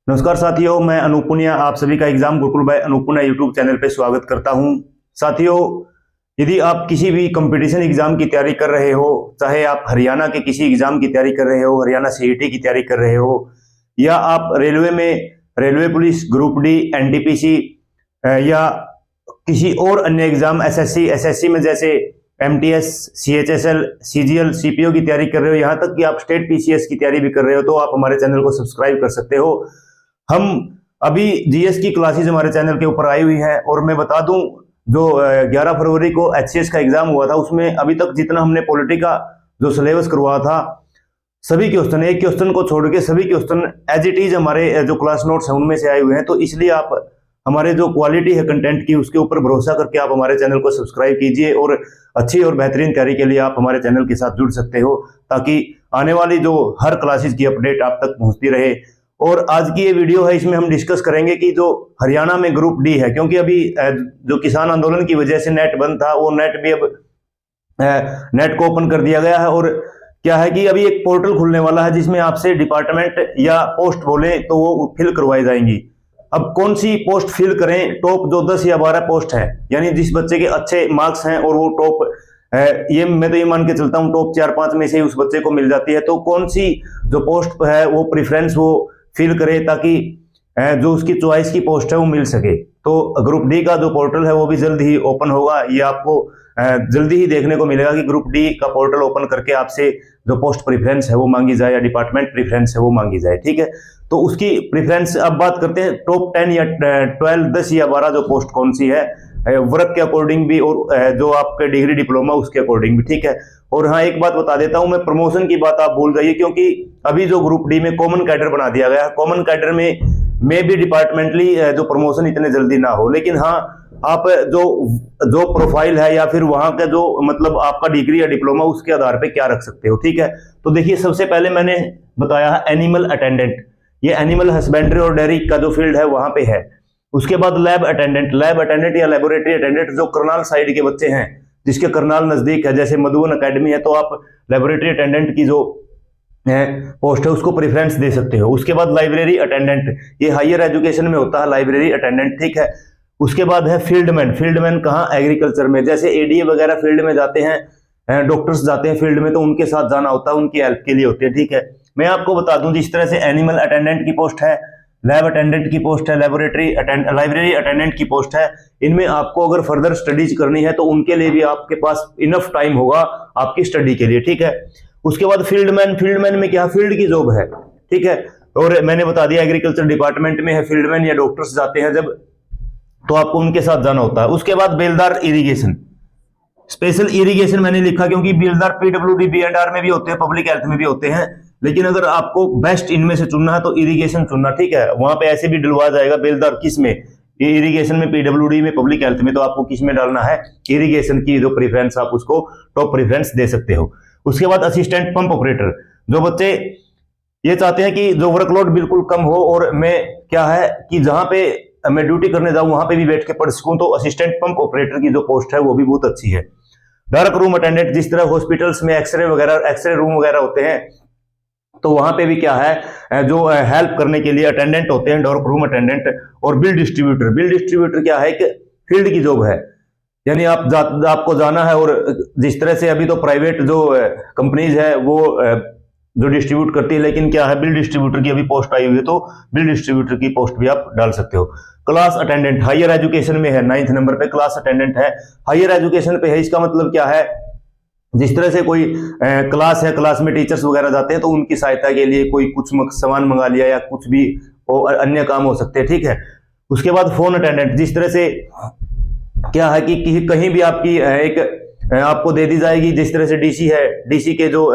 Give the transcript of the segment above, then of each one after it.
नमस्कार साथियों, मैं अनूप पुनिया आप सभी का exam Gurukul by Anoop Punia YouTube channel पे स्वागत करता हूं। साथियों, यदि आप किसी भी कंपटीशन एग्जाम की तैयारी कर रहे हो, चाहे आप हरियाणा के किसी एग्जाम की तैयारी कर रहे हो, हरियाणा सीईटी की तैयारी कर रहे हो, या आप रेलवे में railway police group D NTPC या किसी और अन्य एग्जाम एसएससी में जैसे एमटीएस सीएचएसएल सीजीएल सीपीओ की तैयारी कर रहे हो, यहाँ तक कि आप स्टेट पीसीएस की तैयारी भी कर रहे हो, तो आप हमारे चैनल को सब्सक्राइब कर सकते हो। हम अभी जीएस की क्लासेज हमारे चैनल के ऊपर आई हुई है, और मैं बता दूं जो 11 फरवरी को एचसीएस का एग्जाम हुआ था, उसमें अभी तक जितना हमने पॉलिटी का जो सिलेबस करवाया था, सभी क्वेश्चन, एक क्वेश्चन को छोड़ के सभी क्वेश्चन एज इट इज हमारे जो क्लास नोट्स हैं उनमें से आए हुए हैं। तो इसलिए आप हमारे जो क्वालिटी है कंटेंट की, उसके ऊपर भरोसा करके आप हमारे चैनल को सब्सक्राइब कीजिए, और अच्छी और बेहतरीन तैयारी के लिए आप हमारे चैनल के साथ जुड़ सकते हो, ताकि आने वाली जो हर क्लासेज की अपडेट आप तक पहुंचती रहे। और आज की ये वीडियो है, इसमें हम डिस्कस करेंगे कि जो हरियाणा में ग्रुप डी है, क्योंकि अभी जो किसान आंदोलन की वजह से नेट बंद था, वो नेट भी अब नेट को ओपन कर दिया गया है। और क्या है कि अभी एक पोर्टल खुलने वाला है जिसमें आपसे डिपार्टमेंट या पोस्ट बोले तो वो फिल करवाई जाएंगी। अब कौन सी पोस्ट फिल करें, टॉप जो 10 या 12 पोस्ट है, यानी जिस बच्चे के अच्छे मार्क्स हैं और वो टॉप ये मैं तो ये मान के चलता हूँ टॉप 4-5 में से उस बच्चे को मिल जाती है, तो कौन सी जो पोस्ट है वो प्रेफरेंस वो फिल करे, ताकि जो उसकी चॉइस की पोस्ट है वो मिल सके। तो ग्रुप डी का जो पोर्टल है वो भी जल्द ही ओपन होगा, ये आपको जल्दी ही देखने को मिलेगा कि ग्रुप डी का पोर्टल ओपन करके आपसे जो पोस्ट प्रेफरेंस है वो मांगी जाए, या डिपार्टमेंट प्रेफरेंस है वो मांगी जाए। ठीक है, तो उसकी प्रेफरेंस अब बात करते हैं टॉप 10 या 12, 10 या 12 जो पोस्ट कौन सी है, वर्क के अकॉर्डिंग भी, और जो आपके डिग्री डिप्लोमा उसके अकॉर्डिंग भी। ठीक है, और हाँ एक बात बता देता हूं मैं, प्रमोशन की बात आप भूल जाइए, क्योंकि अभी जो ग्रुप डी में कॉमन कैडर बना दिया गया है, कॉमन कैडर में भी डिपार्टमेंटली जो प्रमोशन इतने जल्दी ना हो, लेकिन हाँ आप जो प्रोफाइल है या फिर वहां का जो मतलब आपका डिग्री या डिप्लोमा, उसके आधार पे क्या रख सकते हो। ठीक है, तो देखिए सबसे पहले मैंने बताया है एनिमल अटेंडेंट, ये एनिमल हस्बेंड्री और डेयरी का जो फील्ड है वहां पे है। उसके बाद लैब अटेंडेंट या लेबोरेटरी अटेंडेंट, जो करनाल साइड के बच्चे हैं, जिसके करनाल नजदीक है, जैसे मधुबन अकेडमी है, तो आप लेबोरेटरी अटेंडेंट की जो पोस्ट है उसको प्रेफरेंस दे सकते हो। उसके बाद लाइब्रेरी अटेंडेंट, ये हायर एजुकेशन में होता है लाइब्रेरी अटेंडेंट। ठीक है, उसके बाद है फील्डमैन कहाँ, एग्रीकल्चर में, जैसे एडीए वगैरह फील्ड में जाते हैं, डॉक्टर्स जाते हैं फील्ड में, तो उनके साथ जाना होता है, उनकी हेल्प के लिए होती है। ठीक है, मैं आपको बता दूं जिस तरह से एनिमल अटेंडेंट की पोस्ट है, लैब अटेंडेंट की पोस्ट है, लाइब्रेरी अटेंडेंट की पोस्ट है, इनमें आपको अगर फर्दर स्टडीज करनी है तो उनके लिए भी आपके पास इनफ टाइम होगा आपकी स्टडी के लिए। ठीक है, उसके बाद फील्डमैन में क्या, फील्ड की जॉब है। ठीक है, और मैंने बता दिया एग्रीकल्चर डिपार्टमेंट में है फील्डमैन या डॉक्टर्स जाते हैं जब, तो आपको उनके साथ जाना होता है। उसके बाद बेलदार इरिगेशन, स्पेशल इरिगेशन मैंने लिखा क्योंकि बेलदार पीडब्ल्यूडी बीएंडआर में भी होते हैं, पब्लिक हेल्थ में भी होते हैं, लेकिन अगर आपको बेस्ट इनमें से चुनना है तो इरिगेशन चुनना। ठीक है, वहां पे ऐसे भी डलवा जाएगा बेलदार किस में, ये इरिगेशन में, पीडब्ल्यूडी में, पब्लिक हेल्थ में, तो आपको किस में डालना है, इरिगेशन की जो प्रेफरेंस आप उसको टॉप प्रेफरेंस दे सकते हो। उसके बाद असिस्टेंट पंप ऑपरेटर, जो बच्चे ये चाहते हैं कि जो वर्कलोड बिल्कुल कम हो और मैं क्या है कि जहां पे मैं ड्यूटी करने जाऊं वहां पे भी बैठ के पढ़ सकूं, तो असिस्टेंट पंप ऑपरेटर की जो पोस्ट है वो भी बहुत अच्छी है। डार्क रूम अटेंडेंट, जिस तरह हॉस्पिटल्स में एक्सरे रूम वगैरह होते हैं, तो वहां पे भी क्या है जो हेल्प करने के लिए अटेंडेंट होते हैं, डार्क रूम अटेंडेंट। और बिल डिस्ट्रीब्यूटर क्या है कि फील्ड की जॉब है, यानी आपको जाना है, और जिस तरह से अभी तो प्राइवेट जो कंपनीज है वो जो डिस्ट्रीब्यूट करती है, लेकिन क्या है बिल डिस्ट्रीब्यूटर की अभी पोस्ट आई हुई है, तो बिल डिस्ट्रीब्यूटर की पोस्ट भी आप डाल सकते हो। क्लास अटेंडेंट हायर एजुकेशन में है, 9th नंबर पे क्लास अटेंडेंट है, हायर एजुकेशन पे है। इसका मतलब क्या है, जिस तरह से कोई क्लास है, क्लास में टीचर्स वगैरह जाते हैं, तो उनकी सहायता के लिए कोई कुछ सामान मंगा लिया या कुछ भी अन्य काम हो सकते हैं। ठीक है, उसके बाद फोन अटेंडेंट, जिस तरह से क्या है कि कहीं भी आपकी एक आपको दे दी जाएगी, जिस तरह से डीसी है, डीसी के जो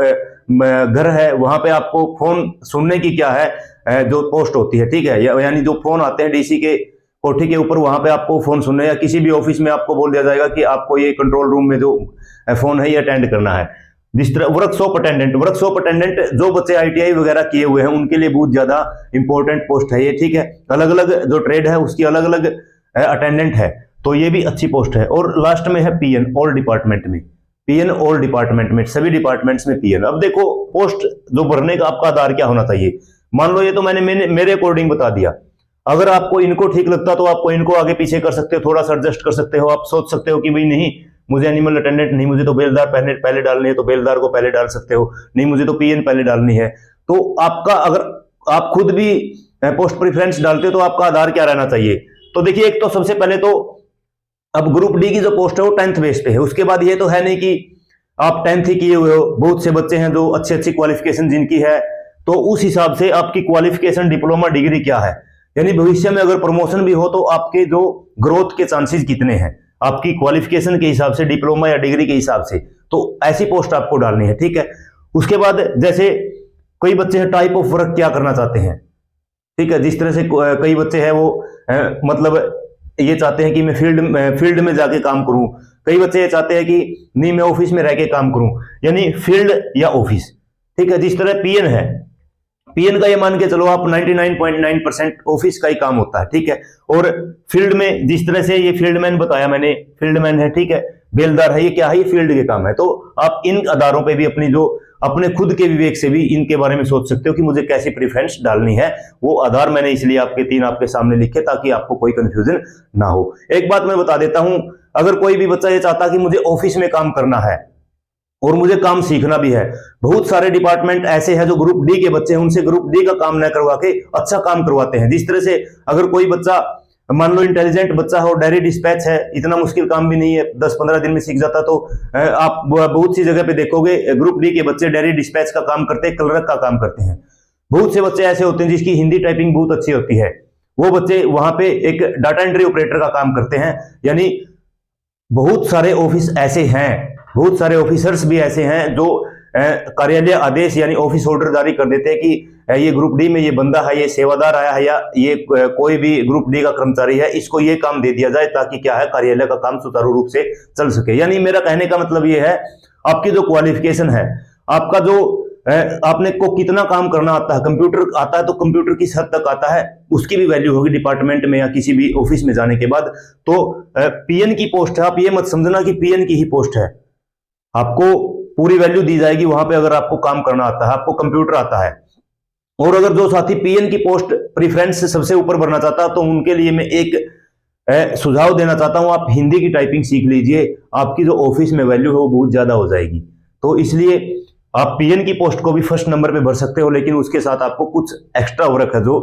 घर है वहां पे आपको फोन सुनने की क्या है जो पोस्ट होती है। ठीक है, यानी जो फोन आते हैं डीसी के कोठी के ऊपर, वहां पे आपको फोन सुनने, या किसी भी ऑफिस में आपको बोल दिया जाएगा कि आपको ये कंट्रोल रूम में जो फोन है ये अटेंड करना है। जिस तरह वर्कशॉप अटेंडेंट जो बच्चे आईटीआई वगैरह किए हुए हैं उनके लिए बहुत ज्यादा इंपॉर्टेंट पोस्ट है ये। ठीक है, अलग अलग जो ट्रेड है उसकी अलग अलग अटेंडेंट है, तो ये भी अच्छी पोस्ट है। और लास्ट में है पीएन, ऑल डिपार्टमेंट में, सभी डिपार्टमेंट्स में पीएन। अब देखो पोस्ट जो भरने का आपका आधार क्या होना चाहिए, मान लो ये तो मैंने मेरे अकॉर्डिंग बता दिया। अगर आपको इनको ठीक लगता तो आपको इनको आगे पीछे कर सकते हो, थोड़ा सा एडजस्ट कर सकते हो। आप सोच सकते हो कि भाई नहीं, मुझे एनिमल अटेंडेंट नहीं, मुझे तो बेलदार पहले डालनी है, तो बेलदार को पहले डाल सकते हो। नहीं, मुझे तो पीएन पहले डालनी है। तो आपका, अगर आप खुद भी पोस्ट प्रेफरेंस डालते हो तो आपका आधार क्या रहना चाहिए? तो देखिए, एक तो सबसे पहले तो अब ग्रुप डी की जो पोस्ट है वो 10th बेस पे है। उसके बाद ये तो है नहीं कि आप 10th ही किए हुए हो। बहुत से बच्चे हैं जो अच्छी क्वालिफिकेशन जिनकी है, तो उस हिसाब से आपकी क्वालिफिकेशन, डिप्लोमा, डिग्री क्या है, यानी भविष्य में अगर प्रमोशन भी हो तो आपके जो ग्रोथ के चांसेस कितने हैं, आपकी क्वालिफिकेशन के हिसाब से, डिप्लोमा या डिग्री के हिसाब से, तो ऐसी पोस्ट आपको डालनी है। ठीक है। उसके बाद जैसे कई बच्चे हैं टाइप ऑफ वर्क क्या करना चाहते हैं। ठीक है। जिस तरह से कई बच्चे हैं वो मतलब ये चाहते हैं कि मैं फील्ड में जाके काम करूं। कई बच्चे ये चाहते हैं कि नहीं, मैं ऑफिस में रह के काम करूं, यानी फील्ड या ऑफिस। ठीक है। जिस तरह पीएन है, पीएन का ये मान के चलो आप 99.9% ऑफिस का ही काम होता है। ठीक है। और फील्ड में जिस तरह से ये फील्डमैन बताया मैंने, फील्डमैन है, ठीक है, बेलदार है, ये क्या है, ये फील्ड के काम है। तो आप इन आधारों पे भी अपने खुद के विवेक से भी इनके बारे में सोच सकते हो कि मुझे कैसी प्रेफरेंस डालनी है। वो आधार मैंने इसलिए आपके 3 आपके सामने लिखे ताकि आपको कोई कंफ्यूजन ना हो। एक बात मैं बता देता हूं, अगर कोई भी बच्चा ये चाहता कि मुझे ऑफिस में काम करना है और मुझे काम सीखना भी है, बहुत सारे डिपार्टमेंट ऐसे हैं जो ग्रुप डी के बच्चे हैं उनसे ग्रुप डी का काम न करवा के अच्छा काम करवाते हैं। जिस तरह से अगर कोई बच्चा मान लो इंटेलिजेंट बच्चा हो, डायरी डिस्पैच है, इतना मुश्किल काम भी नहीं है, 10-15 दिन में सीख जाता, तो आप बहुत सी जगह पे देखोगे ग्रुप डी के बच्चे डायरी डिस्पैच का काम करते हैं, क्लर्क का काम करते हैं। बहुत से बच्चे ऐसे होते हैं जिसकी हिंदी टाइपिंग बहुत अच्छी होती है, वो बच्चे वहां पे एक डाटा एंट्री ऑपरेटर का काम करते हैं। यानी बहुत सारे ऑफिस ऐसे हैं, बहुत सारे ऑफिसर्स भी ऐसे हैं जो कार्यालय आदेश यानी ऑफिस ऑर्डर जारी कर देते हैं कि ये ग्रुप डी में ये बंदा है, ये सेवादार आया है, या ये कोई भी ग्रुप डी का कर्मचारी है, इसको ये काम दे दिया जाए ताकि क्या है, कार्यालय का काम सुचारू रूप से चल सके। यानी मेरा कहने का मतलब ये है, आपकी जो क्वालिफिकेशन है, आपका जो आपने को कितना काम करना आता है, कंप्यूटर आता है तो कंप्यूटर किस हद तक आता है, उसकी भी वैल्यू होगी डिपार्टमेंट में या किसी भी ऑफिस में जाने के बाद। तो पीएन की पोस्ट है, आप ये मत समझना कि पीएन की ही पोस्ट है, आपको पूरी वैल्यू दी जाएगी वहां पे अगर आपको काम करना आता है, आपको कंप्यूटर आता है। और अगर जो साथी पीएन की पोस्ट प्रेफरेंस से सबसे ऊपर बढ़ना चाहता है तो उनके लिए मैं एक सुझाव देना चाहता हूं, आप हिंदी की टाइपिंग सीख लीजिए, आपकी जो ऑफिस में वैल्यू है वो बहुत ज्यादा हो जाएगी। तो इसलिए आप पीएन की पोस्ट को भी फर्स्ट नंबर पे भर सकते हो, लेकिन उसके साथ आपको कुछ एक्स्ट्रा वर्क है, जो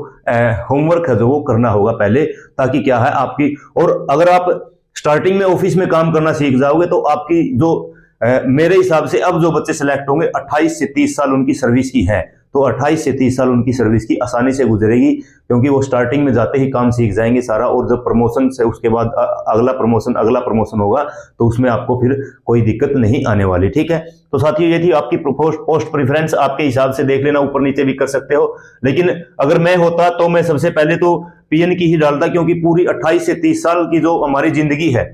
होमवर्क है, जो वो करना होगा पहले, ताकि क्या है आपकी, और अगर आप स्टार्टिंग में ऑफिस में काम करना सीख जाओगे तो आपकी जो मेरे हिसाब से अब जो बच्चे सिलेक्ट होंगे 28 से 30 साल उनकी सर्विस की है, तो 28 से 30 साल उनकी सर्विस की आसानी से गुजरेगी, क्योंकि वो स्टार्टिंग में जाते ही काम सीख जाएंगे सारा, और जब प्रमोशन से उसके बाद अगला प्रमोशन होगा तो उसमें आपको फिर कोई दिक्कत नहीं आने वाली। ठीक है। तो साथियों, ये थी आपकी पोस्ट प्रेफरेंस, आपके हिसाब से देख लेना, ऊपर नीचे भी कर सकते हो, लेकिन अगर मैं होता तो मैं सबसे पहले तो पीएन की ही डालता, क्योंकि पूरी 28 से 30 साल की जो हमारी जिंदगी है,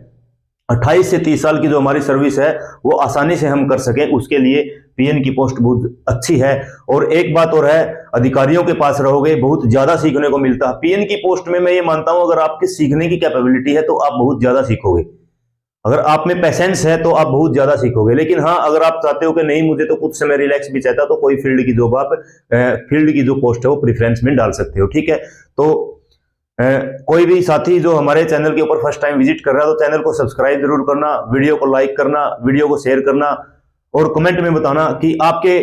28 से 30 साल की जो हमारी सर्विस है वो आसानी से हम कर सकें, उसके लिए पीएन की पोस्ट बहुत अच्छी है। और एक बात और है, अधिकारियों के पास रहोगे बहुत ज्यादा सीखने को मिलता है। पीएन की पोस्ट में मैं ये मानता हूं, अगर आपके सीखने की कैपेबिलिटी है तो आप बहुत ज्यादा सीखोगे, अगर आप में पेशेंस है तो आप बहुत ज्यादा सीखोगे। लेकिन हाँ, अगर आप चाहते हो कि नहीं मुझे तो कुछ समय रिलैक्स भी चाहता, तो कोई फील्ड की जॉब आप फील्ड की जो पोस्ट है वो प्रेफरेंस में डाल सकते हो। ठीक है। तो कोई भी साथी जो हमारे चैनल के ऊपर फर्स्ट टाइम विजिट कर रहा है तो चैनल को सब्सक्राइब जरूर करना, वीडियो को लाइक करना, वीडियो को शेयर करना, और कमेंट में बताना कि आपके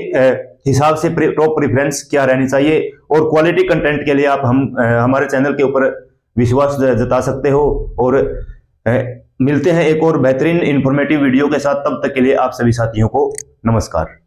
हिसाब से टॉप प्रेफरेंस क्या रहनी चाहिए। और क्वालिटी कंटेंट के लिए आप हमारे चैनल के ऊपर विश्वास जता सकते हो। और मिलते हैं एक और बेहतरीन इंफॉर्मेटिव वीडियो के साथ, तब तक के लिए आप सभी साथियों को नमस्कार।